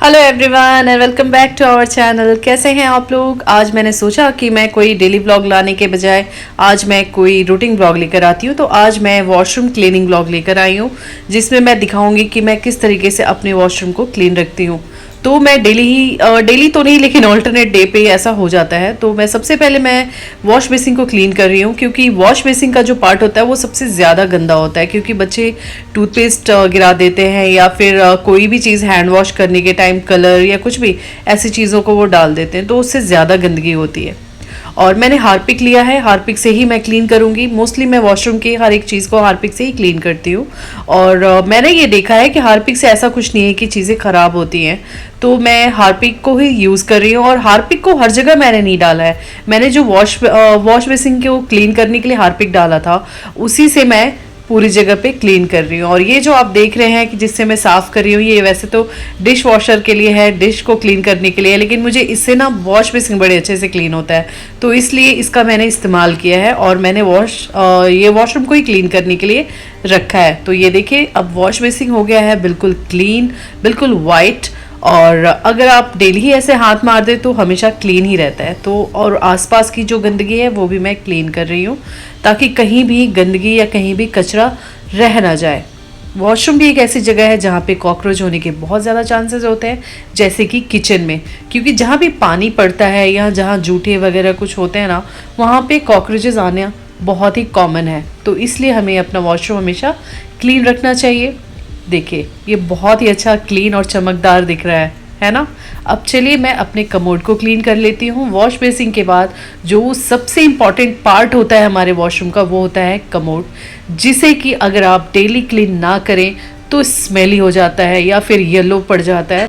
Hello everyone and welcome back to our channel. कैसे हैं आप लोग। आज मैंने सोचा कि मैं कोई डेली व्लॉग लाने के बजाय आज मैं कोई रूटीन व्लॉग लेकर आती हूँ। तो आज मैं वॉशरूम क्लीनिंग व्लॉग लेकर आई हूँ, जिसमें मैं दिखाऊंगी कि मैं किस तरीके से अपने वॉशरूम को क्लीन रखती हूँ। तो मैं डेली तो नहीं, लेकिन ऑल्टरनेट डे पे ऐसा हो जाता है। तो मैं सबसे पहले मैं वॉश बेसिन को क्लीन कर रही हूँ, क्योंकि वॉश बेसिन का जो पार्ट होता है वो सबसे ज़्यादा गंदा होता है, क्योंकि बच्चे टूथपेस्ट गिरा देते हैं या फिर कोई भी चीज़ हैंड वॉश करने के टाइम कलर या कुछ भी ऐसी चीज़ों को वो डाल देते हैं, तो उससे ज़्यादा गंदगी होती है। और मैंने हार्पिक लिया है, हार्पिक से ही मैं क्लीन करूंगी। मोस्टली मैं वॉशरूम की हर एक चीज़ को हार्पिक से ही क्लीन करती हूँ। और मैंने ये देखा है कि हार्पिक से ऐसा कुछ नहीं है कि चीज़ें ख़राब होती हैं, तो मैं हार्पिक को ही यूज़ कर रही हूँ। और हार्पिक को हर जगह मैंने नहीं डाला है, मैंने जो वॉश बेसिन को क्लीन करने के लिए हार्पिक डाला था उसी से मैं पूरी जगह पे क्लीन कर रही हूँ। और ये जो आप देख रहे हैं कि जिससे मैं साफ़ कर रही हूँ, ये वैसे तो डिश वॉशर के लिए है, डिश को क्लीन करने के लिए, लेकिन मुझे इससे ना वॉश बेसिन बड़े अच्छे से क्लीन होता है, तो इसलिए इसका मैंने इस्तेमाल किया है। और मैंने ये वॉशरूम को ही क्लीन करने के लिए रखा है। तो ये देखिए, अब वॉश बेसिन हो गया है बिल्कुल क्लीन, बिल्कुल वाइट। और अगर आप डेली ही ऐसे हाथ मार दे तो हमेशा क्लीन ही रहता है। तो और आसपास की जो गंदगी है वो भी मैं क्लीन कर रही हूँ, ताकि कहीं भी गंदगी या कहीं भी कचरा रह ना जाए। वॉशरूम भी एक ऐसी जगह है जहाँ पे कॉकरोच होने के बहुत ज़्यादा चांसेस होते हैं, जैसे कि किचन में, क्योंकि जहाँ भी पानी पड़ता है या जहाँ जूठे वगैरह कुछ होते हैं ना, वहाँ पे कॉकरोचेस आना बहुत ही कॉमन है। तो इसलिए हमें अपना वॉशरूम हमेशा क्लीन रखना चाहिए। देखिए, ये बहुत ही अच्छा क्लीन और चमकदार दिख रहा है ना। अब चलिए मैं अपने कमोड को क्लीन कर लेती हूँ। वॉश बेसिन के बाद जो सबसे इम्पॉर्टेंट पार्ट होता है हमारे वॉशरूम का, वो होता है कमोड, जिसे कि अगर आप डेली क्लीन ना करें तो स्मेली हो जाता है या फिर येलो पड़ जाता है।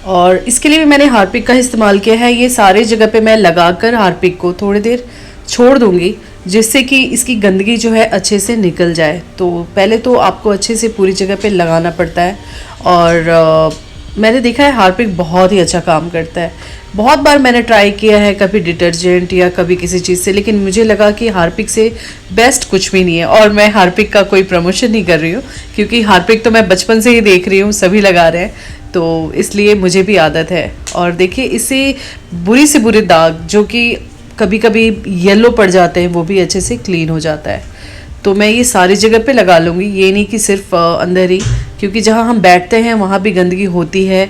और इसके लिए भी मैंने हार्पिक का इस्तेमाल किया है। ये सारे जगह पे मैं लगाकर हार्पिक को थोड़ी देर छोड़ दूंगी, जिससे कि इसकी गंदगी जो है अच्छे से निकल जाए। तो पहले तो आपको अच्छे से पूरी जगह पे लगाना पड़ता है। और मैंने देखा है हार्पिक बहुत ही अच्छा काम करता है। बहुत बार मैंने ट्राई किया है, कभी डिटर्जेंट या कभी किसी चीज़ से, लेकिन मुझे लगा कि हार्पिक से बेस्ट कुछ भी नहीं है। और मैं हार्पिक का कोई प्रमोशन नहीं कर रही हूँ, क्योंकि हार्पिक तो मैं बचपन से ही देख रही हूँ, सभी लगा रहे हैं, तो इसलिए मुझे भी आदत है। और देखिए, इससे बुरी से बुरे दाग जो कि कभी कभी येलो पड़ जाते हैं, वो भी अच्छे से क्लीन हो जाता है। तो मैं ये सारी जगह पे लगा लूँगी, ये नहीं कि सिर्फ अंदर ही, क्योंकि जहाँ हम बैठते हैं वहाँ भी गंदगी होती है।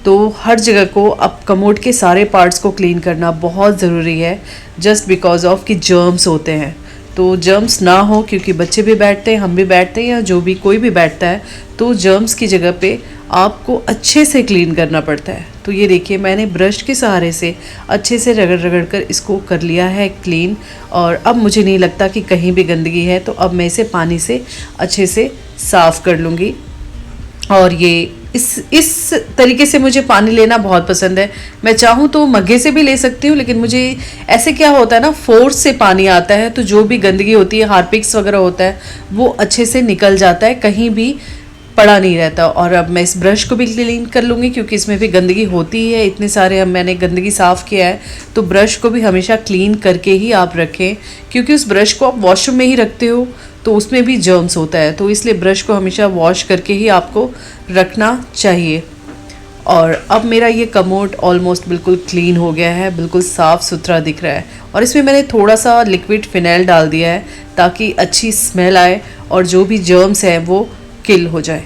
तो हर जगह को, अब कमोड के सारे पार्ट्स को क्लीन करना बहुत ज़रूरी है, जस्ट बिकॉज ऑफ कि जर्म्स होते हैं। तो जर्म्स ना हो, क्योंकि बच्चे भी बैठते हैं, हम भी बैठते हैं, या जो भी कोई भी बैठता है, तो जर्म्स की जगह पे आपको अच्छे से क्लीन करना पड़ता है। तो ये देखिए, मैंने ब्रश के सहारे से अच्छे से रगड़ रगड़ कर इसको कर लिया है क्लीन। और अब मुझे नहीं लगता कि कहीं भी गंदगी है, तो अब मैं इसे पानी से अच्छे से साफ़ कर लूँगी। और ये इस तरीके से मुझे पानी लेना बहुत पसंद है। मैं चाहूँ तो मग्गे से भी ले सकती हूँ, लेकिन मुझे ऐसे क्या होता है ना, फोर्स से पानी आता है, तो जो भी गंदगी होती है, हार्पिक्स वगैरह होता है, वो अच्छे से निकल जाता है, कहीं भी पड़ा नहीं रहता। और अब मैं इस ब्रश को भी क्लीन कर लूँगी, क्योंकि इसमें भी गंदगी होती है। इतने सारे मैंने गंदगी साफ़ किया है, तो ब्रश को भी हमेशा क्लीन करके ही आप रखें, क्योंकि उस ब्रश को आप वॉशरूम में ही रखते हो तो उसमें भी जर्म्स होता है। तो इसलिए ब्रश को हमेशा वॉश करके ही आपको रखना चाहिए। और अब मेरा ये कमोड ऑलमोस्ट बिल्कुल क्लीन हो गया है, बिल्कुल साफ़ सुथरा दिख रहा है। और इसमें मैंने थोड़ा सा लिक्विड फिनाइल डाल दिया है, ताकि अच्छी स्मेल आए और जो भी जर्म्स हैं वो किल हो जाए।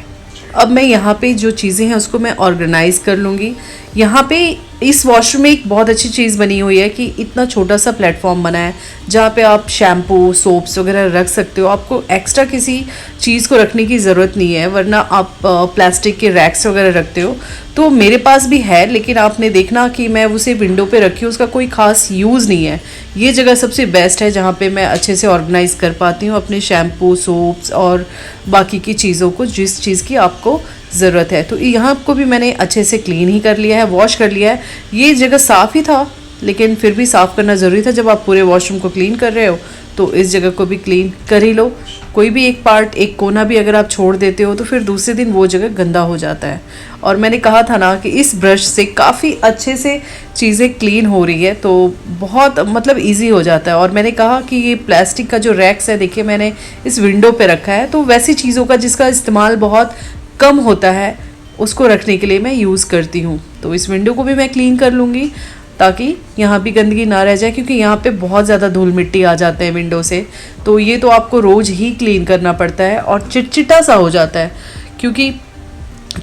अब मैं यहाँ पे जो चीज़ें हैं उसको मैं ऑर्गेनाइज़ कर लूँगी। यहाँ पे इस वॉशरूम में एक बहुत अच्छी चीज़ बनी हुई है कि इतना छोटा सा प्लेटफॉर्म बना है, जहाँ पे आप शैम्पू, सोप्स वगैरह रख सकते हो। आपको एक्स्ट्रा किसी चीज़ को रखने की ज़रूरत नहीं है, वरना आप प्लास्टिक के रैक्स वगैरह रखते हो। तो मेरे पास भी है, लेकिन आपने देखना कि मैं उसे विंडो पे रखी हूँ, उसका कोई ख़ास यूज़ नहीं है। ये जगह सबसे बेस्ट है, जहाँ पे मैं अच्छे से ऑर्गेनाइज़ कर पाती हूँ अपने शैम्पू, सोप्स और बाकी की चीज़ों को, जिस चीज़ की आपको ज़रूरत है। तो यहाँ को भी मैंने अच्छे से क्लीन ही कर लिया है, वॉश कर लिया है। ये जगह साफ़ ही था, लेकिन फिर भी साफ़ करना ज़रूरी था। जब आप पूरे वॉशरूम को क्लीन कर रहे हो तो इस जगह को भी क्लीन कर ही लो। कोई भी एक पार्ट, एक कोना भी अगर आप छोड़ देते हो तो फिर दूसरे दिन वो जगह गंदा हो जाता है। और मैंने कहा था ना कि इस ब्रश से काफ़ी अच्छे से चीज़ें क्लीन हो रही है, तो बहुत मतलब इजी हो जाता है। और मैंने कहा कि ये प्लास्टिक का जो रैक्स है, देखिए मैंने इस विंडो पे रखा है, तो वैसी चीज़ों का जिसका इस्तेमाल बहुत कम होता है, उसको रखने के लिए मैं यूज़ करती हूँ। तो इस विंडो को भी मैं क्लीन कर लूँगी ताकि यहाँ भी गंदगी ना रह जाए, क्योंकि यहाँ पे बहुत ज़्यादा धूल मिट्टी आ जाते हैं विंडो से। तो ये तो आपको रोज़ ही क्लीन करना पड़ता है और चिटचिटा सा हो जाता है, क्योंकि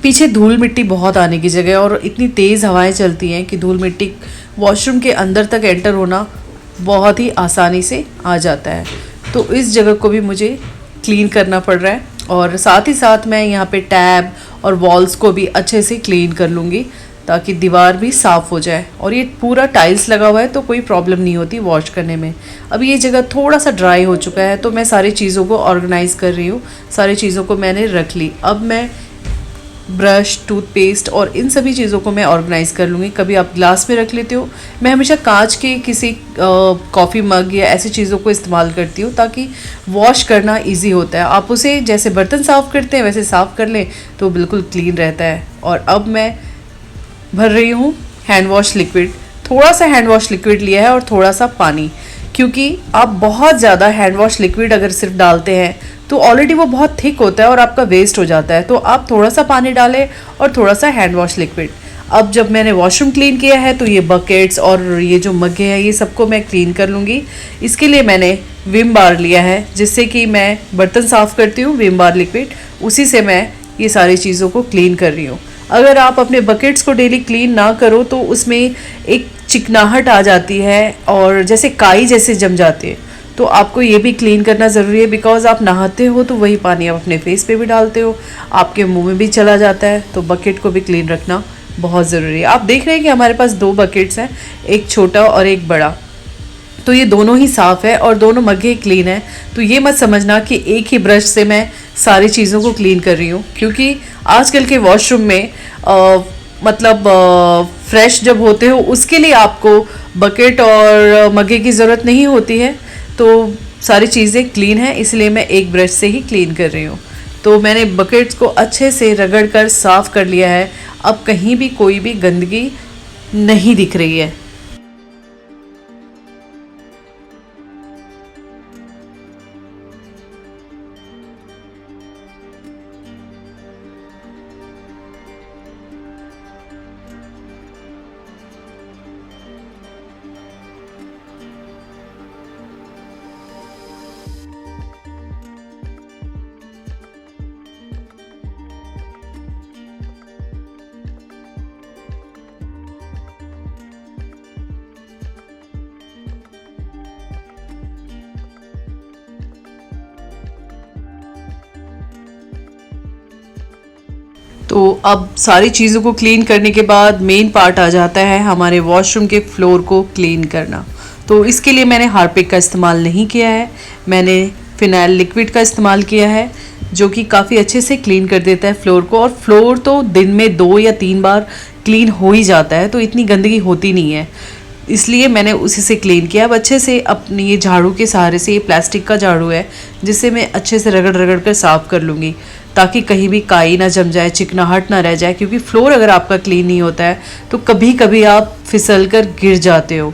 पीछे धूल मिट्टी बहुत आने की जगह है और इतनी तेज़ हवाएं चलती हैं कि धूल मिट्टी वॉशरूम के अंदर तक एंटर होना बहुत ही आसानी से आ जाता है। तो इस जगह को भी मुझे क्लीन करना पड़ रहा है और साथ ही साथ मैं यहाँ पे टैब और वॉल्स को भी अच्छे से क्लीन कर लूँगी ताकि दीवार भी साफ़ हो जाए। और ये पूरा टाइल्स लगा हुआ है तो कोई प्रॉब्लम नहीं होती वॉश करने में। अब ये जगह थोड़ा सा ड्राई हो चुका है तो मैं सारी चीज़ों को ऑर्गेनाइज़ कर रही हूँ, सारी चीज़ों को मैंने रख ली। अब मैं ब्रश, टूथपेस्ट और इन सभी चीज़ों को मैं ऑर्गेनाइज़ कर लूँगी। कभी आप ग्लास में रख लेते हो, मैं हमेशा कांच के किसी कॉफ़ी मग या ऐसी चीज़ों को इस्तेमाल करती हूँ ताकि वॉश करना इजी होता है। आप उसे जैसे बर्तन साफ़ करते हैं वैसे साफ़ कर लें तो बिल्कुल क्लीन रहता है। और अब मैं भर रही हूँ हैंड वॉश लिक्विड। थोड़ा सा हैंड वॉश लिक्विड लिया है और थोड़ा सा पानी, क्योंकि आप बहुत ज़्यादा हैंड वॉश लिक्विड अगर सिर्फ डालते हैं तो ऑलरेडी वो बहुत थिक होता है और आपका वेस्ट हो जाता है। तो आप थोड़ा सा पानी डालें और थोड़ा सा हैंड वॉश लिक्विड। अब जब मैंने वॉशरूम क्लीन किया है तो ये बकेट्स और ये जो मग्गे हैं ये सबको मैं क्लीन कर लूँगी। इसके लिए मैंने विम बार लिया है, जिससे कि मैं बर्तन साफ़ करती हूँ, विम बार लिक्विड उसी से मैं ये सारी चीज़ों को क्लीन कर रही हूँ। अगर आप अपने बकेट्स को डेली क्लीन ना करो तो उसमें एक चिकनाहट आ जाती है और जैसे काई जैसे जम जाते हैं। तो आपको ये भी क्लीन करना ज़रूरी है, बिकॉज़ आप नहाते हो तो वही पानी आप अपने फेस पे भी डालते हो, आपके मुंह में भी चला जाता है। तो बकेट को भी क्लीन रखना बहुत ज़रूरी है। आप देख रहे हैं कि हमारे पास 2 बकेट्स हैं, एक छोटा और एक बड़ा। तो ये दोनों ही साफ़ है और दोनों मग्गे क्लीन है। तो ये मत समझना कि एक ही ब्रश से मैं सारी चीज़ों को क्लीन कर रही हूँ, क्योंकि आजकल के वॉशरूम में फ्रेश जब होते हो उसके लिए आपको बकेट और मग्गे की ज़रूरत नहीं होती है। तो सारी चीज़ें क्लीन हैं, इसलिए मैं एक ब्रश से ही क्लीन कर रही हूँ। तो मैंने बकेट्स को अच्छे से रगड़ कर साफ़ कर लिया है। अब कहीं भी कोई भी गंदगी नहीं दिख रही है। तो अब सारी चीज़ों को क्लीन करने के बाद मेन पार्ट आ जाता है हमारे वॉशरूम के फ्लोर को क्लीन करना। तो इसके लिए मैंने हार्पिक का इस्तेमाल नहीं किया है, मैंने फिनाइल लिक्विड का इस्तेमाल किया है, जो कि काफ़ी अच्छे से क्लीन कर देता है फ्लोर को। और फ्लोर तो दिन में 2 या 3 बार क्लीन हो ही जाता है, तो इतनी गंदगी होती नहीं है, इसलिए मैंने उसी से क्लीन किया। अब अच्छे से अपने ये झाड़ू के सहारे से, ये प्लास्टिक का झाड़ू है जिससे मैं अच्छे से रगड़ रगड़ कर साफ़ कर लूँगी ताकि कहीं भी काई ना जम जाए, चिकनाहट ना रह जाए। क्योंकि फ्लोर अगर आपका क्लीन नहीं होता है तो कभी कभी आप फिसल कर गिर जाते हो।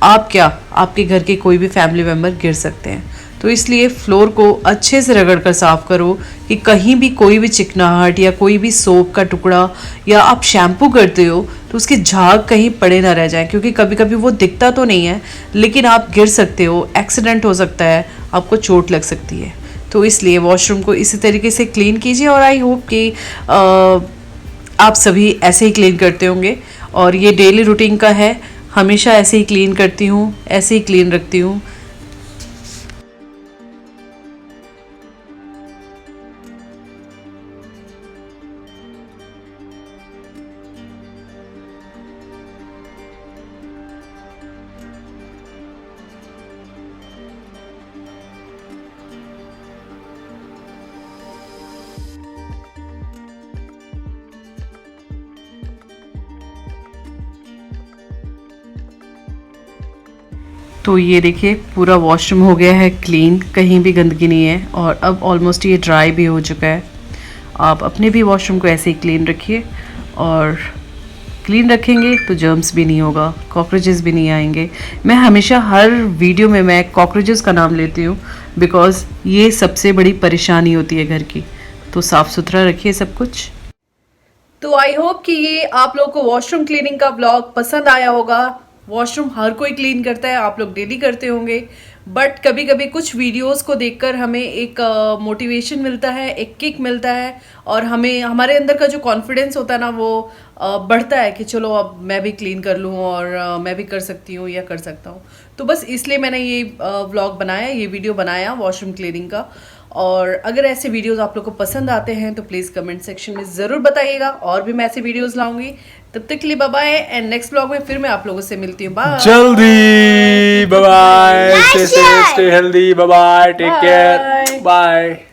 आप क्या, आपके घर के कोई भी फैमिली मेम्बर गिर सकते हैं। तो इसलिए फ्लोर को अच्छे से रगड़ कर साफ़ करो कि कहीं भी कोई भी चिकनाहट या कोई भी सोप का टुकड़ा या आप शैम्पू करते हो तो उसके झाग कहीं पड़े ना रह जाए, क्योंकि कभी कभी वो दिखता तो नहीं है लेकिन आप गिर सकते हो, एक्सीडेंट हो सकता है, आपको चोट लग सकती है। तो इसलिए वॉशरूम को इसी तरीके से क्लीन कीजिए और आई होप कि आप सभी ऐसे ही क्लीन करते होंगे। और ये डेली रूटीन का है, हमेशा ऐसे ही क्लीन करती हूँ, ऐसे ही क्लीन रखती हूँ। तो ये देखिए पूरा वॉशरूम हो गया है क्लीन, कहीं भी गंदगी नहीं है और अब ऑलमोस्ट ये ड्राई भी हो चुका है। आप अपने भी वॉशरूम को ऐसे ही क्लीन रखिए, और क्लीन रखेंगे तो जर्म्स भी नहीं होगा, कॉकरोचेस भी नहीं आएंगे। मैं हमेशा हर वीडियो में मैं कॉकरोचेस का नाम लेती हूँ बिकॉज़ ये सबसे बड़ी परेशानी होती है घर की। तो साफ़ सुथरा रखिए सब कुछ। तो आई होप कि ये आप लोगों को वॉशरूम क्लीनिंग का व्लॉग पसंद आया होगा। वॉशरूम हर कोई क्लीन करता है, आप लोग डेली करते होंगे, बट कभी कभी कुछ वीडियोस को देखकर हमें एक मोटिवेशन मिलता है, एक किक मिलता है, और हमें हमारे अंदर का जो कॉन्फिडेंस होता है ना वो बढ़ता है कि चलो अब मैं भी क्लीन कर लूँ और मैं भी कर सकती हूँ या कर सकता हूँ। तो बस इसलिए मैंने ये व्लॉग बनाया, ये वीडियो बनाया वॉशरूम क्लीनिंग का। और अगर ऐसे वीडियोस आप लोग को पसंद आते हैं तो प्लीज़ कमेंट सेक्शन में ज़रूर बताइएगा, और भी मैं ऐसे वीडियोस लाऊंगी। तब तक के लिए bye bye, and next vlog में फिर मैं आप लोगों से मिलती हूँ। बाय जल्दी। Bye bye, stay safe, stay healthy, bye bye, take care, bye.